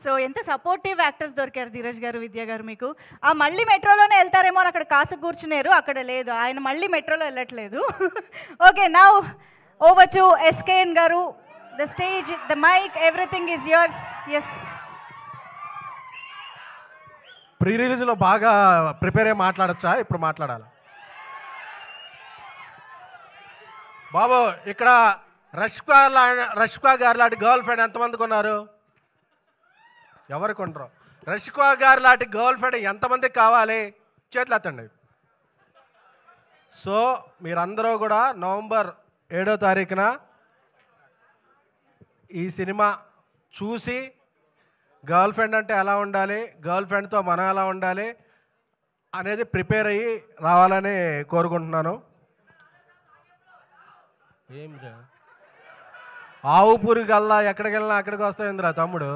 So ఎంత supportive actors దొరికారు ధీరజ్ గారు, విద్య గారు మీకు. ఆ మళ్ళీ మెట్రోలోనే వెళ్తారేమో అని అక్కడ కాసు కూర్చున్నారు, అక్కడ లేదు, ఆయన మళ్ళీ మెట్రోలో వెళ్ళట్లేదు. Okay, now over to SKN గారు. The stage, the mic, everything is yours. Yes. ప్రీ రిలీజ్లో బాగా ప్రిపేర్ అయ్యి మాట్లాడచ్చా? ఇప్పుడు మాట్లాడాలి బాబు. ఇక్కడ రష్కా గారు లాంటి గర్ల్ ఫ్రెండ్ ఎంతమందికి ఉన్నారు? ఎవరికి ఉండరు? రష్కా గారు లాంటి గర్ల్ ఫ్రెండ్ ఎంతమందికి కావాలి? చేతులు ఎత్తండి. సో మీరందరూ కూడా నవంబర్ 7వ తారీఖున ఈ సినిమా చూసి గర్ల్ ఫ్రెండ్ అంటే ఎలా ఉండాలి, గర్ల్ ఫ్రెండ్తో మనం ఎలా ఉండాలి అనేది ప్రిపేర్ అయ్యి రావాలని కోరుకుంటున్నాను. ఏం ఆవు పూరికి వెళ్దా, ఎక్కడికి వెళ్ళినా అక్కడికి వస్తాయిందిరా తమ్ముడు.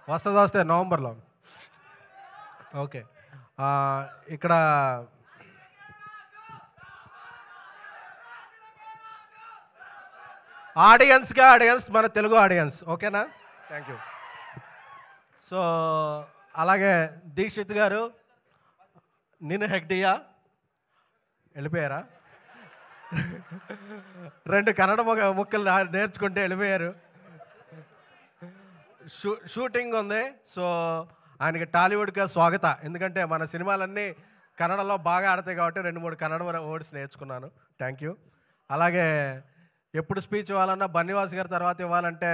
వస్తే నవంబర్లో. ఓకే, ఇక్కడ ఆడియన్స్ మన తెలుగు ఆడియన్స్, ఓకేనా? Thank you. సో అలాగే దీక్షిత్ గారు, నేను హెగ్డియా వెళ్ళిపోయారా? 2 కన్నడ ముక్కలు నేర్చుకుంటే వెళ్ళిపోయారు. షూటింగ్ ఉంది. సో ఆయనకి టాలీవుడ్గా స్వాగత. ఎందుకంటే మన సినిమాలన్నీ కన్నడలో బాగా ఆడతాయి కాబట్టి 2-3 కన్నడ వర్డ్స్ నేర్చుకున్నాను. Thank you. అలాగే ఎప్పుడు స్పీచ్ ఇవ్వాలన్నా బన్నివాస్ గారి తర్వాత ఇవ్వాలంటే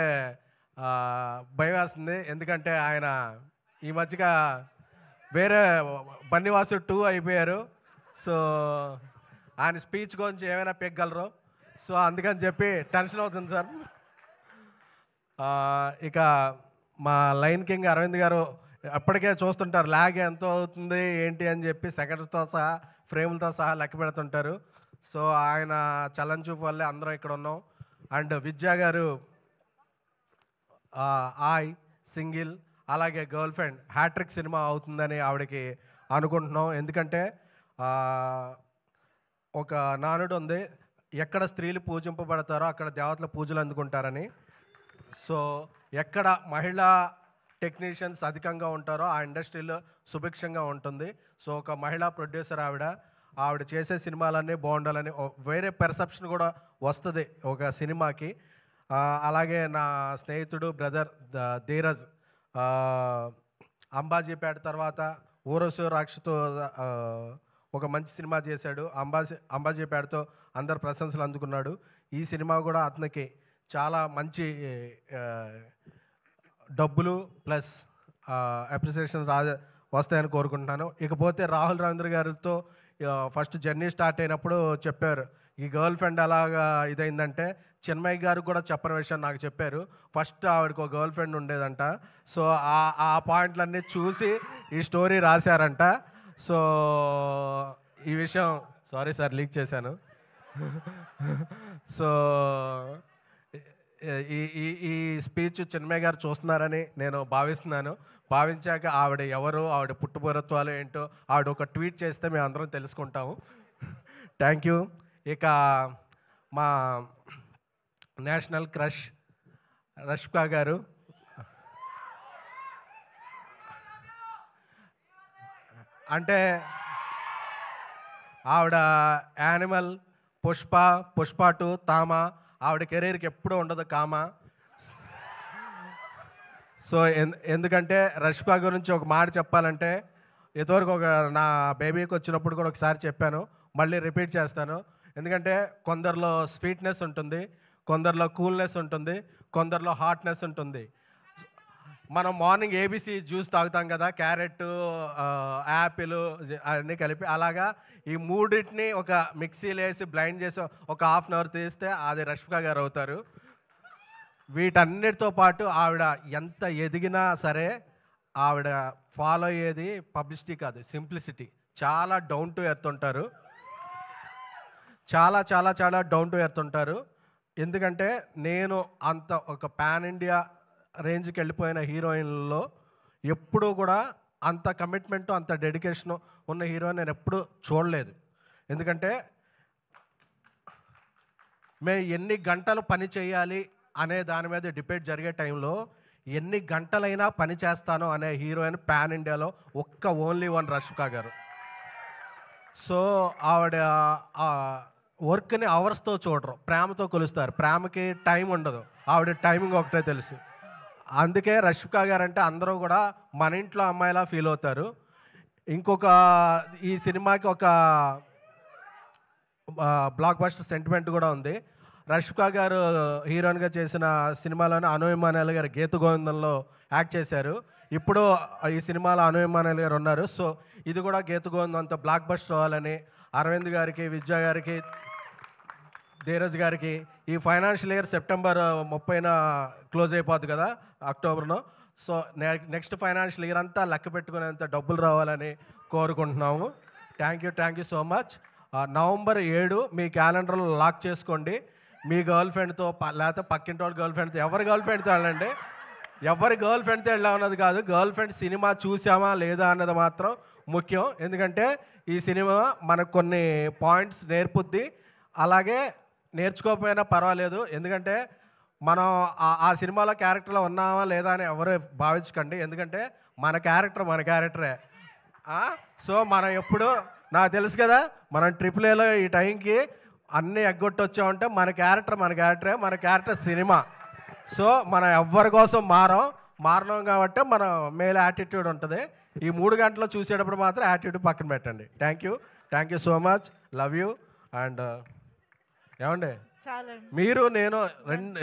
భయం వేస్తుంది. ఎందుకంటే ఆయన ఈ మధ్యగా వేరే బన్నివాసు 2 అయిపోయారు. సో ఆయన స్పీచ్ గురించి ఏమైనా పెగ్గలరు. సో అందుకని చెప్పి టెన్షన్ అవుతుంది సార్. ఇక మా లైన్ కింగ్ అరవింద్ గారు అప్పటికే చూస్తుంటారు ల్యాగ్ ఎంత అవుతుంది ఏంటి అని చెప్పి సెకండ్స్తో సహా ఫ్రేములతో సహా లెక్క పెడుతుంటారు. సో ఆయన చలన్ చూపు వల్లే అందరం ఇక్కడ ఉన్నాం. అండ్ విద్యా గారు ఆయ్ సింగిల్, అలాగే గర్ల్ ఫ్రెండ్ హ్యాట్రిక్ సినిమా అవుతుందని ఆవిడకి అనుకుంటున్నాం. ఎందుకంటే ఒక నానుడు ఉంది, ఎక్కడ స్త్రీలు పూజింపబడతారో అక్కడ దేవతల పూజలు అందుకుంటారని. సో ఎక్కడ మహిళా టెక్నీషియన్స్ అధికంగా ఉంటారో ఆ ఇండస్ట్రీలో సుభిక్షంగా ఉంటుంది. సో ఒక మహిళా ప్రొడ్యూసర్ ఆవిడ చేసే సినిమాలన్నీ బాగుండాలని వేరే పెర్సెప్షన్ కూడా వస్తుంది ఒక సినిమాకి. అలాగే నా స్నేహితుడు బ్రదర్ ధీరజ్ అంబాజీపేట తర్వాత ఊరసు రాక్షతో ఒక మంచి సినిమా చేశాడు. అంబాజీపేటతో అందరు ప్రశంసలు అందుకున్నాడు. ఈ సినిమా కూడా అతనికి చాలా మంచి డబ్బులు ప్లస్ అప్రిసియేషన్ వస్తాయని కోరుకుంటున్నాను. ఇకపోతే రాహుల్ రవీంద్ర గారితో ఫస్ట్ జర్నీ స్టార్ట్ అయినప్పుడు చెప్పారు ఈ గర్ల్ ఫ్రెండ్ అలాగా ఇదైందంటే, చిన్మయ్య గారు కూడా చెప్పని విషయం నాకు చెప్పారు. ఫస్ట్ ఆవిడకి ఒక గర్ల్ ఫ్రెండ్ ఉండేదంట. సో ఆ పాయింట్లన్నీ చూసి ఈ స్టోరీ రాశారంట. సో ఈ విషయం సారీ సార్ లీక్ చేశాను. సో ఈ స్పీచ్ చిన్మయ్య గారు చూస్తున్నారని నేను భావిస్తున్నాను. భావించాక ఆవిడ ఎవరు, ఆవిడ పుట్టుపూర్వత్వాలు ఏంటో ఆవిడ ఒక ట్వీట్ చేస్తే మేము అందరం తెలుసుకుంటాము. Thank you. ఇక మా నేషనల్ క్రష్ రష్కా గారు, అంటే ఆవిడ యానిమల్, పుష్ప 2, తామ, ఆవిడ కెరీర్కి ఎప్పుడూ ఉండదు కామ. సో ఎందుకంటే రష్కా గురించి ఒక మాట చెప్పాలంటే, ఇంతవరకు నా బేబీకి వచ్చినప్పుడు కూడా ఒకసారి చెప్పాను, మళ్ళీ రిపీట్ చేస్తాను. ఎందుకంటే కొందరిలో స్వీట్నెస్ ఉంటుంది, కొందరిలో కూల్నెస్ ఉంటుంది, కొందరిలో హాట్నెస్ ఉంటుంది. మనం మార్నింగ్ ఏబీసీ జ్యూస్ తాగుతాం కదా, క్యారెట్, యాపిల్ అన్నీ కలిపి, అలాగా ఈ మూడింటిని ఒక మిక్సీలో వేసి బ్లైండ్ చేసి ఒక హాఫ్ అన్ అవర్ తీస్తే అది రష్కా గారు అవుతారు. వీటన్నిటితో పాటు ఆవిడ ఎంత ఎదిగినా సరే ఆవిడ ఫాలో అయ్యేది పబ్లిసిటీ కాదు, సింప్లిసిటీ. చాలా డౌన్ టు ఎర్త్ ఉంటారు, చాలా చాలా చాలా డౌన్ టు ఎర్త్ ఉంటారు. ఎందుకంటే నేను అంత ఒక పాన్ ఇండియా రేంజ్కి వెళ్ళిపోయిన హీరోయిన్లలో ఎప్పుడూ కూడా అంత కమిట్మెంట్, అంత డెడికేషన్ ఉన్న హీరోయిన్ నేను ఎప్పుడూ చూడలేదు. ఎందుకంటే మేము ఎన్ని గంటలు పని చేయాలి అనే దాని మీద డిబేట్ జరిగే టైంలో ఎన్ని గంటలైనా పని చేస్తాను అనే హీరోయిన్ పాన్ ఇండియాలో ఓన్లీ వన్ రష్మిక గారు. సో ఆవిడ వర్క్ని అవర్స్తో చూడరు, ప్రేమతో కొలుస్తారు. ప్రేమకి టైం ఉండదు, ఆవిడ టైమింగ్ ఒకటే తెలుసు. అందుకే రష్మిక గారు అంటే అందరూ కూడా మన ఇంట్లో అమ్మాయిలా ఫీల్ అవుతారు. ఇంకొక ఈ సినిమాకి ఒక బ్లాక్ బస్టర్ సెంటిమెంట్ కూడా ఉంది. రష్మిక గారు హీరోయిన్గా చేసిన సినిమాలోనే అను ఇమ్మానుయేల్ గారు గీత గోవిందంలో యాక్ట్ చేశారు. ఇప్పుడు ఈ సినిమాలో అను ఇమ్మానుయేల్ గారు ఉన్నారు. సో ఇది కూడా గీత గోవిందంతో బ్లాక్ బస్టర్ అవ్వాలని అరవింద్ గారికి, విద్యా గారికి, ధీరజ్ గారికి ఈ ఫైనాన్షియల్ ఇయర్ సెప్టెంబర్ 30న క్లోజ్ అయిపోద్ది కదా, అక్టోబర్లో. సో నెక్స్ట్ ఫైనాన్షియల్ ఇయర్ అంతా లెక్క పెట్టుకునేంత డబ్బులు రావాలని కోరుకుంటున్నాము. Thank you so much. November 7 మీ క్యాలెండర్లో లాక్ చేసుకోండి. మీ గర్ల్ ఫ్రెండ్తో లేకపోతే పక్కింటి వాళ్ళ గర్ల్ ఫ్రెండ్తో, ఎవరి గర్ల్ ఫ్రెండ్తో వెళ్ళండి. ఎవరి గర్ల్ ఫ్రెండ్తో వెళ్ళాం అన్నది కాదు, గర్ల్ ఫ్రెండ్ సినిమా చూసామా లేదా అన్నది మాత్రం ముఖ్యం. ఎందుకంటే ఈ సినిమా మనకు కొన్ని పాయింట్స్ నేర్పుద్ది. అలాగే నేర్చుకోకపోయినా పర్వాలేదు, ఎందుకంటే మనం ఆ సినిమాలో క్యారెక్టర్లో ఉన్నామా లేదా అని ఎవరు భావించకండి. ఎందుకంటే మన క్యారెక్టరే. సో మనం ఎప్పుడు, నాకు తెలుసు కదా, మనం AAAలో ఈ టైంకి అన్నీ ఎగ్గొట్టొచ్చామంటే మన క్యారెక్టర్ సినిమా. సో మనం ఎవ్వరి కోసం మారడం కాబట్టి మన మేల్ యాటిట్యూడ్ ఉంటుంది. ఈ 3 గంటలు చూసేటప్పుడు మాత్రం యాటిట్యూడ్ పక్కన పెట్టండి. Thank you so much. Love you. And ఏమండి, మీరు నేను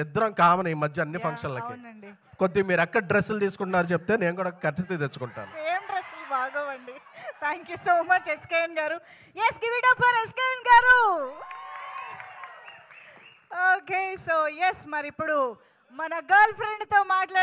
ఇద్దరం కామన్ ఈ మధ్య అన్ని ఫంక్షన్లకి. కొద్ది మీరు ఎక్కడ డ్రెస్సులు తీసుకుంటున్నారు చెప్తే నేను కూడా ఖర్చు తెచ్చుకుంటాను. సేమ్ డ్రెస్సులు బాగోవండి. Thank you so much SKN గారు. Yes, give it up for SKN గారు. ఓకే, సో ఎస్, మరి ఇప్పుడు మన గర్ల్ ఫ్రెండ్తో మాట్లాడే